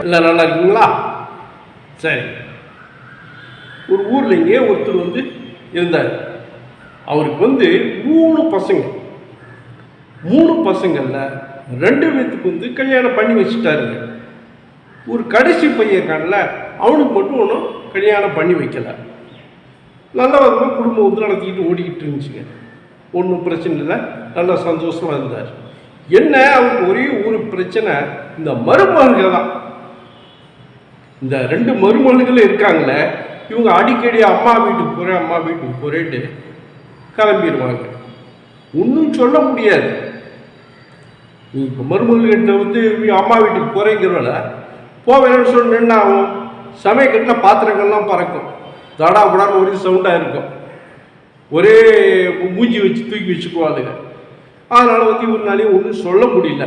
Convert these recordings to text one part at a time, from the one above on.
எல்லாம் நல்லா இருக்கீங்களா? சரி. ஒரு ஊரில் இங்கே ஒருத்தர் வந்து இருந்தார். அவருக்கு வந்து 3 பசங்க. 3 பசங்களில் 2 பேத்துக்கு வந்து கல்யாணம் பண்ணி வச்சுட்டாருங்க. ஒரு கடைசி பையன் இருக்கான்ல, அவனுக்கு மட்டும் ஒன்றும் கல்யாணம் பண்ணி வைக்கல. நல்ல விதமாக குடும்பம் வந்து நடத்திக்கிட்டு ஓடிக்கிட்டு இருந்துச்சுங்க. ஒன்றும் பிரச்சனை இல்லை, நல்லா சந்தோஷமாக இருந்தார். என்ன அவருக்கு ஒரே ஒரு பிரச்சனை, இந்த மருமகள்கள் தான். இந்த 2 மருமகள்கள் இருக்காங்களே, இவங்க அடிக்கடி அம்மா வீட்டுக்கு போகிறேன்ட்டு கிளம்பிடுவாங்க. ஒன்றும் சொல்ல முடியாது. நீ இப்போ மருமகள்கிட்ட வந்து அம்மா வீட்டுக்கு போகிறேங்கிறவள போவேன்னு சொன்னேன்னா ஆகும். சமயக்கட்டில் பாத்திரங்கள்லாம் பறக்கும், தடா கூடான்னு ஒரே சவுண்டாக இருக்கும், ஒரே மூஞ்சி வச்சு தூக்கி வச்சுக்குவாளுங்க. அதனால் வந்து இவனாலையும் ஒன்றும் சொல்ல முடியல.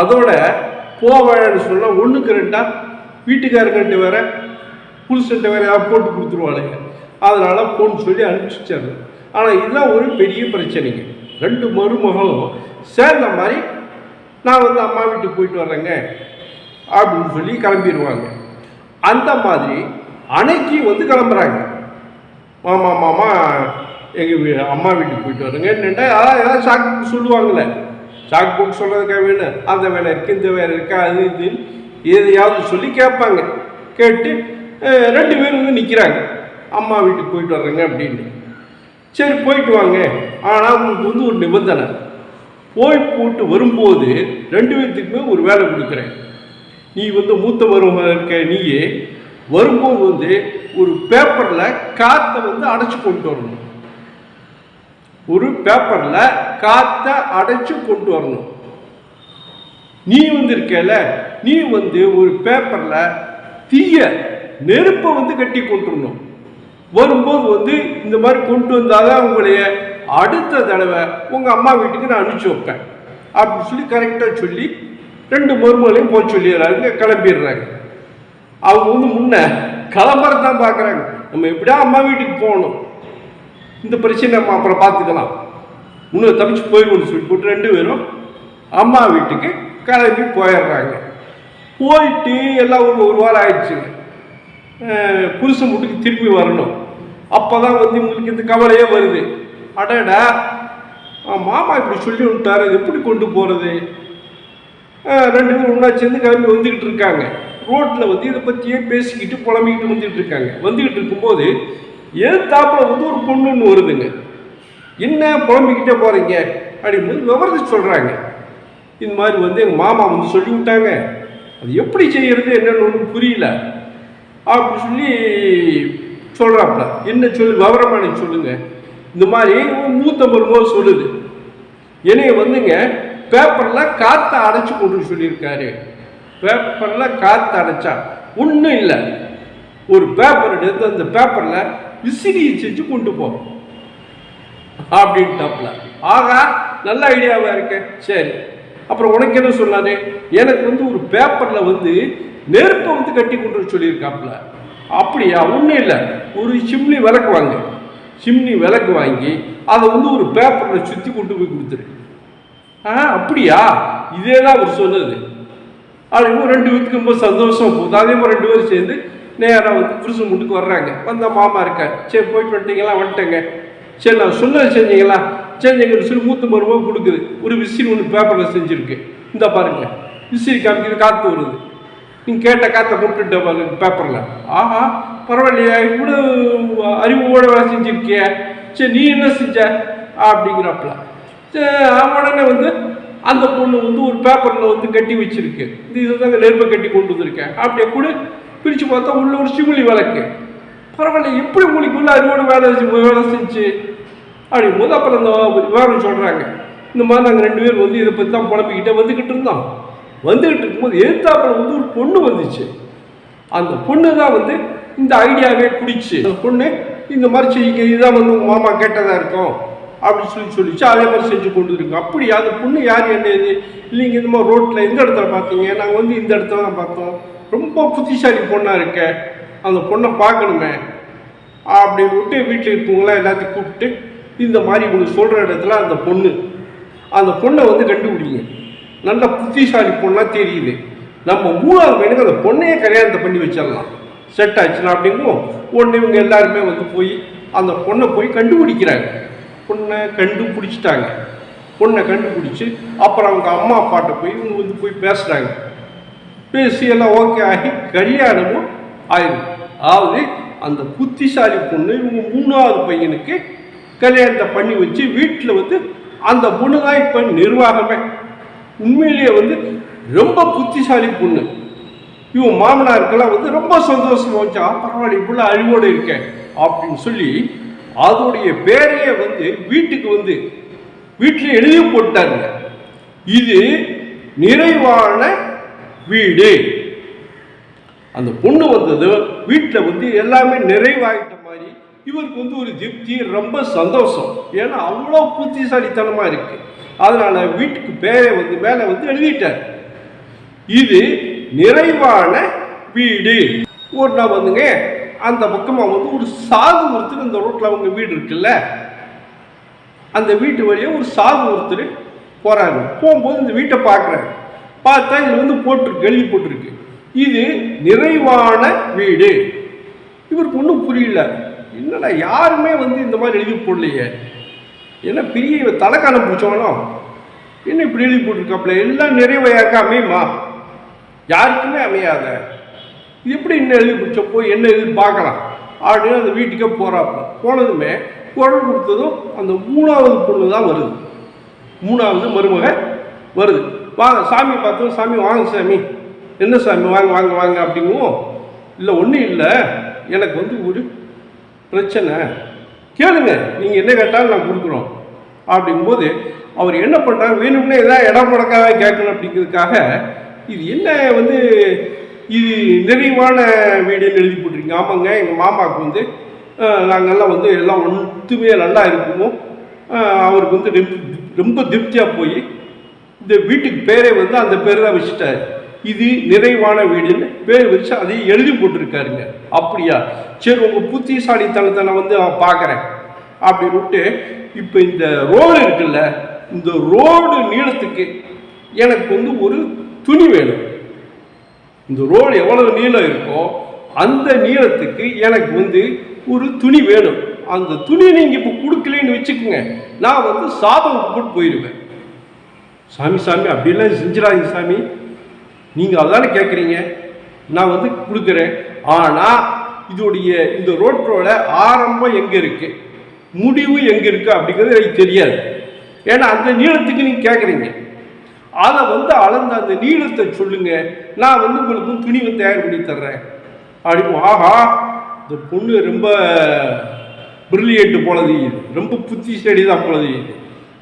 அதோட போவேன்னு சொன்னால் 1க்கு 2 வீட்டுக்காரங்கள்ட்ட வேற புருஷன்ட்ட வேற யாரும் போட்டு கொடுத்துருவாளுங்க. அதனால் போன்னு சொல்லி அனுப்பிச்சிச்சாரு. ஆனால் இதுதான் ஒரு பெரிய பிரச்சனைங்க. 2 மருமகளும் சேர்ந்த மாதிரி நான் வந்து அம்மா வீட்டுக்கு போயிட்டு வர்றேங்க அப்படின்னு சொல்லி கிளம்பிடுவாங்க. அந்த மாதிரி அன்னைக்கு வந்து கிளம்புறாங்க. மாமா எங்கள் அம்மா வீட்டுக்கு போயிட்டு வரேங்க. என்னென்னா ஏதாவது சாக்கு புக்கு சொல்லுவாங்களே, சாக்கு புக்கு சொல்கிறதுக்காக வேணும், அந்த வேலை இருக்குது, இந்த வேலை இருக்கா, அது இதுன்னு எதையாவது சொல்லி கேட்பாங்க. கேட்டு 2 பேர் வந்து நிற்கிறாங்க, அம்மா வீட்டுக்கு போயிட்டு வர்றேங்க அப்படின்னு. சரி போயிட்டு வாங்க, ஆனால் உங்களுக்கு வந்து ஒரு நிபந்தனை, போட்டு வரும்போது 2 பேர்த்துக்குமே ஒரு வேலை கொடுக்குறேன். நீ வந்து மூத்த மருமக இருக்க, நீயே வரும்போது வந்து ஒரு பேப்பரில் காற்றை வந்து அடைச்சி கொண்டு வரணும். ஒரு பேப்பரில் காற்றை அடைச்சி கொண்டு வரணும். நீ வந்து இருக்கல, நீ வந்து ஒரு பேப்பரில் தீய நெருப்பை வந்து கட்டி கொண்டுடணும். வரும்போது வந்து இந்த மாதிரி கொண்டு வந்தாதான் உங்களைய அடுத்த தடவை உங்கள் அம்மா வீட்டுக்கு நான் அனுப்பிச்சி வைப்பேன் அப்படின்னு சொல்லி கரெக்டாக சொல்லி 2 மருமகளையும் போக சொல்லிடுறாங்க. கிளம்பிடுறாங்க. அவங்க வந்து முன்ன கிளம்புறதான் பார்க்குறாங்க. நம்ம எப்படியா அம்மா வீட்டுக்கு போகணும், இந்த பிரச்சனை நம்ம அப்புறம் பார்த்துக்கலாம், இன்னும் தப்பிச்சு போயிடுவோம்னு சொல்லி போட்டு 2 பேரும் அம்மா வீட்டுக்கு கிளம்பி போயிடுறாங்க. போயிட்டு எல்லாம் ஒரு வாரம் ஆயிடுச்சுங்க. புருஷன் வீட்டுக்கு திரும்பி வரணும். அப்போ தான் வந்து உங்களுக்கு இந்த கவலையே வருது. அடடா, மாமா இப்படி சொல்லி விட்டாரு, எப்படி கொண்டு போகிறது? 2 பேரும் ஒன்றா சேர்ந்து கிளம்பி வந்துக்கிட்டு இருக்காங்க. ரோட்டில் வந்து இதை பற்றியே பேசிக்கிட்டு புலம்பிக்கிட்டு வந்துக்கிட்டு இருக்காங்க. வந்துக்கிட்டு இருக்கும்போது தாப்பில் வந்து ஒரு பொண்ணு ஒன்று வருதுங்க. என்ன புலம்பிக்கிட்டே போகிறீங்க அப்படிங்கும்போது விவரத்தை சொல்கிறாங்க. இந்த மாதிரி வந்து எங்கள் மாமா வந்து சொல்லி விட்டாங்க, அது எப்படி செய்கிறது என்னென்னு ஒன்றும் புரியல அப்படின்னு சொல்லி சொல்கிறாப்புல. என்ன சொல்லு, விவரமான சொல்லுங்கள். இந்த மாதிரி மூத்த மருமகள் சொல்லுது, என்னைய வந்துங்க பேப்பரில் காற்றை அடைச்சி கொண்டு சொல்லியிருக்காரு. பேப்பரில் காற்று அடைச்சா ஒன்றும் இல்லை, ஒரு பேப்பர் எடுத்து அந்த பேப்பரில் விசிறியை செஞ்சு கொண்டு போகும் அப்படின்ட்டாப்புல. ஆகா, நல்ல ஐடியாவாக இருக்க. சரி, அப்புறம் உனக்கு என்ன சொன்னாரு? எனக்கு வந்து ஒரு பேப்பரில் வந்து நெருப்பை வந்து கட்டி கொண்டு சொல்லியிருக்காப்புல. அப்படியா? ஒன்றும் இல்லை, ஒரு சிம்னி விளக்கு வாங்க, சிம்னி விளக்கு வாங்கி அதை வந்து ஒரு பேப்பரில் சுற்றி கொண்டு போய் கொடுத்துரு. அப்படியா? இதே தான் அவர் சொன்னது. அதுவும் 2 பேருக்கு ரொம்ப சந்தோஷம் போகுது. அதே மாதிரி 2 பேரும் சேர்ந்து நேராக வந்து புருஷன் வீட்டுக்கு வர்றாங்க. வந்த மாமா இருக்கார். சரி போயிட்டு வந்துட்டீங்களா? வந்துட்டேங்க. சரி நான் சொன்னது செஞ்சீங்களா? செஞ்சீங்கன்னு சொல்லி மூத்த மருமக கொடுக்குது. ஒரு விசிறி ஒன்று பேப்பரில் செஞ்சுருக்கு, இந்த பாருங்க. விசிறி காமிக்கிது, காற்று வருது. நீங்கள் கேட்ட காற்றை போட்டுட்ட பாருங்க பேப்பரில். ஆஹா, பரவாயில்லையா, இவ்வளோ அறிவோட வேலை செஞ்சுருக்கிய. சரி நீ என்ன செஞ்ச அப்படிங்கிறப்பல. உடனே வந்து அந்த பொண்ணு வந்து ஒரு பேப்பரில் வந்து கட்டி வச்சிருக்கு. இதை தாங்க நெருப்பை கட்டி கொண்டு வந்திருக்கேன். அப்படியே கூட பிரித்து பார்த்தா உள்ள ஒரு சிமிலி விளக்கு. பரவாயில்ல, எப்படி உங்களுக்கு உள்ள அறிவோட வேலை செஞ்சு அப்படிங்கும்போது அப்புறம் அந்த விவரம் சொல்கிறாங்க. இந்த மாதிரி நாங்கள் 2 பேர் வந்து இதை பற்றி தான் புலம்பிக்கிட்டே வந்துக்கிட்டு இருந்தோம். வந்துக்கிட்டு இருக்கும்போது எதிர்த்தாப்பில் வந்து ஒரு பொண்ணு வந்துச்சு. அந்த பொண்ணு தான் வந்து இந்த ஐடியாவே குடிச்சு, அந்த பொண்ணு இந்த மாதிரி செய்ய இதுதான் வந்து உங்கள் மாமா கேட்டதாக இருக்கும் அப்படின்னு சொல்லிச்சு. அதே மாதிரி செஞ்சு கொண்டு இருக்கோம். அப்படியா? அந்த பொண்ணு யார், என்ன இது? இல்லைங்க, இந்த மாதிரி ரோட்டில் எந்த இடத்துல பார்த்தீங்க? நாங்கள் வந்து இந்த இடத்துல தான் பார்த்தோம். ரொம்ப புத்திசாலி பொண்ணாக இருக்க, அந்த பொண்ணை பார்க்கணுமே அப்படின்னு விட்டு வீட்டில் இருக்கவங்களாம் எல்லாத்தையும் கூப்பிட்டு இந்த மாதிரி உங்களுக்கு சொல்கிற இடத்துல அந்த பொண்ணை வந்து கண்டுபிடிங்க. நல்ல புத்திசாலி பொண்ணாக தெரியுது. நம்ம 3வது பையனுக்கு அந்த பொண்ணையே கல்யாணத்தை பண்ணி வச்சிடலாம், செட் ஆச்சுன்னா அப்படிங்கும். உடனே இவங்க எல்லாருமே வந்து போய் அந்த பொண்ணை போய் கண்டுபிடிக்கிறாங்க. பொண்ணை கண்டுபிடிச்சிட்டாங்க. பொண்ணை கண்டுபிடிச்சி அப்புறம் அவங்க அம்மா அப்பாட்ட போய் இவங்க வந்து போய் பேசுகிறாங்க. பேசி எல்லாம் ஓகே ஆகி கல்யாணமும் ஆயிடும். அதாவது அந்த புத்திசாலி பொண்ணு இவங்க 3வது பையனுக்கு கல்யாணத்தை பண்ணி வச்சு வீட்டில் வந்து அந்த பொண்ணு தான் இப்போ நிர்வாகமே. உண்மையிலேயே வந்து ரொம்ப புத்திசாலி பொண்ணு. இவன் மாமனாருக்கெல்லாம் வந்து ரொம்ப சந்தோஷமா வச்சா, பரவாயில்ல இப்படிலாம் அழிவோடு இருக்கேன் அப்படின்னு சொல்லி அதோடைய பேரையே வந்து வீட்டுக்கு வந்து வீட்டில் எழுதி போட்டாருங்க. இது நிறைவான வீடு. அந்த பொண்ணு வந்தது வீட்டில் வந்து எல்லாமே நிறைவாயிட்ட மாதிரி இவருக்கு வந்து ஒரு திருப்தி, ரொம்ப சந்தோஷம். ஏன்னா அவ்வளோ புத்திசாலித்தனமாக இருக்கு. அதனால வீட்டுக்கு பேரை வந்து மேலே வந்து எழுதிட்டார், இது நிறைவான வீடு. ஒரு நாள் வந்துங்க அந்த பக்கமாக வந்து ஒரு சாது ஒருத்தர், இந்த ரோட்டில் அவங்க வீடு இருக்குல்ல, அந்த வீட்டு வழியே ஒரு சாது ஒருத்தர் போகிறாரு. போகும்போது இந்த வீட்டை பார்க்குறாரு. பார்த்தா இதில் வந்து போட்டிருக்கு, எழுதி போட்டிருக்கு, இது நிறைவான வீடு. இவருக்கு ஒன்றும் புரியல, என்னடா யாருமே வந்து இந்த மாதிரி எழுதி போடலையே, ஏன்னா பெரிய தலைக்காலம் பிடிச்சவனோ என்ன இப்படி எழுதி போட்டிருக்காப்புல, எல்லாம் நிறைவையாக்க அமையுமா, யாருக்குமே அமையாத, இது எப்படி இன்னும் எழுதி பிடிச்சப்போ என்ன எழுதி பார்க்கலாம் அப்படின்னு அந்த வீட்டுக்கே போகிறாப்புல. போனதுமே குரல் கொடுத்ததும் அந்த 3வது பொண்ணு தான் வருது, 3வது மருமக வருது. வாங்க சாமி பார்த்தோம், சாமி வாங்க சாமி, என்ன சாமி வாங்க வாங்க வாங்க அப்படிங்குவோம். இல்லை ஒன்றும் இல்லை, எனக்கு வந்து ஒரு பிரச்சனை, கேளுங்க, நீங்கள் என்ன கேட்டாலும் நான் கொடுக்குறோம் அப்படிங்கும்போது அவர் என்ன பண்ணுறாங்க, வேணும்னே எதாவது இடம் முடக்காக கேட்கணும் அப்படிங்கிறதுக்காக, இது என்ன வந்து இது நிறைவான வீடுன்னு எழுதி போட்டிருக்கீங்க. ஆமாங்க, எங்கள் மாமாவுக்கு வந்து நாங்கள்லாம் வந்து எல்லாம் ஒன்றுமே நல்லா இருக்குமோ, அவருக்கு வந்து ரொம்ப திருப்தியாக போய் இந்த வீட்டுக்கு பேரே வந்து அந்த பேர் தான் வச்சுட்டாரு, இது நிறைவான வீடுன்னு பேர் வச்சு அதையும் எழுதி போட்டிருக்காருங்க. அப்படியா, சரி உங்கள் புத்திசாலித்தனத்தை நான் வந்து பார்க்குறேன் அப்படின்னு விட்டு, இப்போ இந்த ரோடு இருக்குல்ல, இந்த ரோடு நீளத்துக்கு எனக்கு வந்து ஒரு துணி வேணும். இந்த ரோடு எவ்வளவு நீளம் இருக்கோ அந்த நீளத்துக்கு எனக்கு வந்து ஒரு துணி வேணும். அந்த துணி நீங்கள் இப்போ கொடுக்கலன்னு வச்சுக்கோங்க, நான் வந்து சாபம் போட்டு போயிடுவேன். சாமி சாமி அப்படிலாம் செஞ்சிடாதீங்க சாமி, நீங்கள் அதானே கேட்குறீங்க, நான் வந்து கொடுக்குறேன். ஆனால் இதோடைய இந்த ரோட்டோட ஆரம்பம் எங்கே இருக்குது, முடிவு எங்கே இருக்குது அப்படிங்கிறது எனக்கு தெரியாது. ஏன்னா அந்த நீளத்துக்கு நீங்கள் கேட்குறீங்க, அதை வந்து அளந்த அந்த நீளத்தை சொல்லுங்க, நான் வந்து உங்களுக்கு துணிவை தயார் பண்ணி தர்றேன் அப்படின்னு. ஆஹா, இந்த பொண்ணு ரொம்ப பிரில்லியன்ட் போலது, ரொம்ப புத்திசாலி தான் போலது.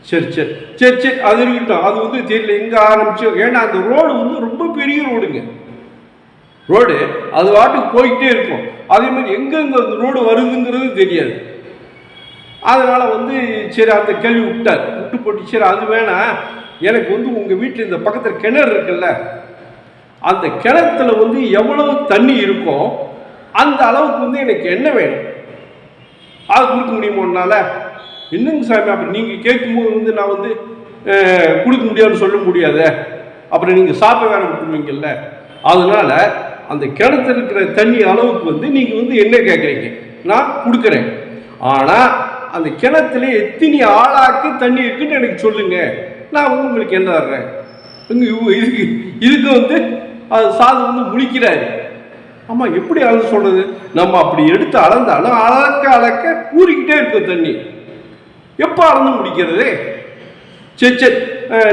சரி சரி சரி சரி அது இருக்கட்டும், அது வந்து தெரியல எங்கே ஆரம்பிச்சு. ஏன்னா அந்த ரோடு வந்து ரொம்ப பெரிய ரோடுங்க, ரோடு அது வாட்டுக்கு போய்கிட்டே இருக்கும். அதே மாதிரி எங்கெங்க அந்த ரோடு வருதுங்கிறது தெரியாது. அதனால வந்து சரி அந்த கேள்வி விட்டு போட்டு, சரி அது வேணாம், எனக்கு வந்து உங்கள் வீட்டில் இந்த பக்கத்தில் கிணறு இருக்குல்ல, அந்த கிணத்துல வந்து எவ்வளவு தண்ணி இருக்கோ அந்த அளவுக்கு வந்து எனக்கு என்ன வேணும், அது கொடுக்க முடியுமோனால. என்னங்க சாமி, அப்புறம் நீங்கள் கேட்கும்போது வந்து நான் வந்து கொடுக்க முடியாதுன்னு சொல்ல முடியாத, அப்புறம் நீங்கள் சாப்பிட வேற விட்டுருவீங்கல்ல. அதனால அந்த கிணத்துல இருக்கிற தண்ணி அளவுக்கு வந்து நீங்கள் வந்து என்ன கேட்குறீங்க, நான் கொடுக்குறேன். ஆனால் அந்த கிணத்துல எத்தனை ஆளாக்கு தண்ணி இருக்குன்னு எனக்கு சொல்லுங்க, நான் வந்து உங்களுக்கு என்ன தர்றேன். இதுக்கு வந்து அது சாது வந்து முழிக்கிறாரு. ஆமாம், எப்படி அளந்து சொல்கிறது, நம்ம அப்படி எடுத்து அளந்தாலும் அளக்க அளக்க ஊறிக்கிட்டே இருக்கும் தண்ணி, எப்போ அளந்து முடிக்கிறது. சரி சரி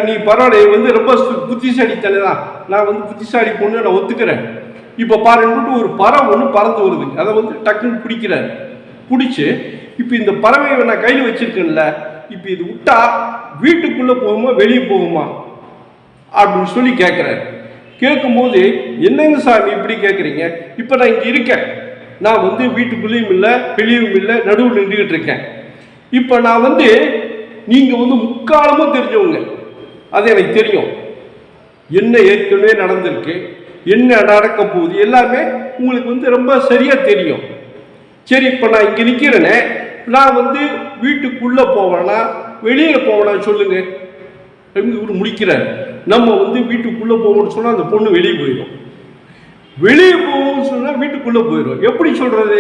நீ பரவாயில்ல, வந்து ரொம்ப புத்திசாலித்தனே தான், நான் வந்து புத்திசாலி பொண்ணு நான் ஒத்துக்கிறேன். இப்போ பாருன்ட்டு ஒரு பறவை ஒன்று பறந்து வருது, அதை வந்து டக்குன்னு பிடிக்கிறாரு. பிடிச்சி இப்போ இந்த பறவையை நான் கையில் வச்சிருக்கேன்ல, இப்போ இது விட்டா வீட்டுக்குள்ளே போகுமா வெளியே போகுமா அப்படின்னு சொல்லி கேட்குறாரு. கேட்கும்போது என்னங்க சாமி இப்படி கேட்குறீங்க, இப்போ நான் இங்கே இருக்கேன், நான் வந்து வீட்டுக்குள்ளேயும் இல்லை வெளியும் இல்லை, நடுவில் நின்றுக்கிட்டு இருக்கேன். இப்போ நான் வந்து நீங்கள் வந்து முக்காலமும் தெரிஞ்சவங்க, அது எனக்கு தெரியும், என்ன ஏற்கனவே நடந்திருக்கு, என்ன நடக்க போகுது எல்லாமே உங்களுக்கு வந்து ரொம்ப சரியாக தெரியும். சரி இப்போ நான் இங்கே நிற்கிறேனே, நான் வந்து வீட்டுக்குள்ளே போவேனா வெளியில் போவேனா சொல்லுங்க. இவர் முடிக்கிறார். நம்ம வந்து வீட்டுக்குள்ளே போகணும்னு சொன்னால் அந்த பொண்ணு வெளியே போயிடும். வெளியே போகணும்னு சொன்னால் வீட்டுக்குள்ளே போயிடும். எப்படி சொல்கிறது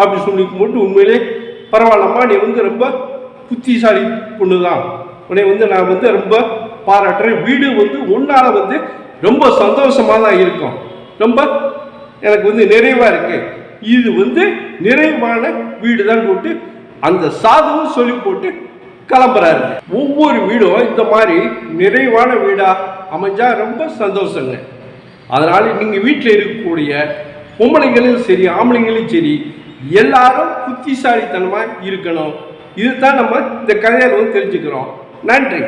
அப்படி சொல்லிக்கும் போட்டு உண்மையிலே பரவாயில்லம்மா, நீ வந்து ரொம்ப புத்திசாலி பொண்ணு தான், உன்னை வந்து நான் வந்து ரொம்ப பாராட்டுறேன். வீடு வந்து உன்னால் வந்து ரொம்ப சந்தோஷமாக தான் இருக்கும், ரொம்ப எனக்கு வந்து நிறைவாக இருக்கு, இது வந்து நிறைவான வீடு தான் போட்டு அந்த சாதுவும் சொல்லி போட்டு கிளம்புறாரு. ஒவ்வொரு வீடும் இந்த மாதிரி நிறைவான வீடா அமைஞ்சா ரொம்ப சந்தோஷங்க. அதனால நீங்க வீட்டில் இருக்கக்கூடிய பொம்பளைங்களும் சரி ஆம்பளைங்களும் சரி எல்லாரும் புத்திசாலித்தனமா இருக்கணும். இதுதான் நம்ம இந்த கதையில வந்து தெரிஞ்சுக்கிறோம். நன்றி.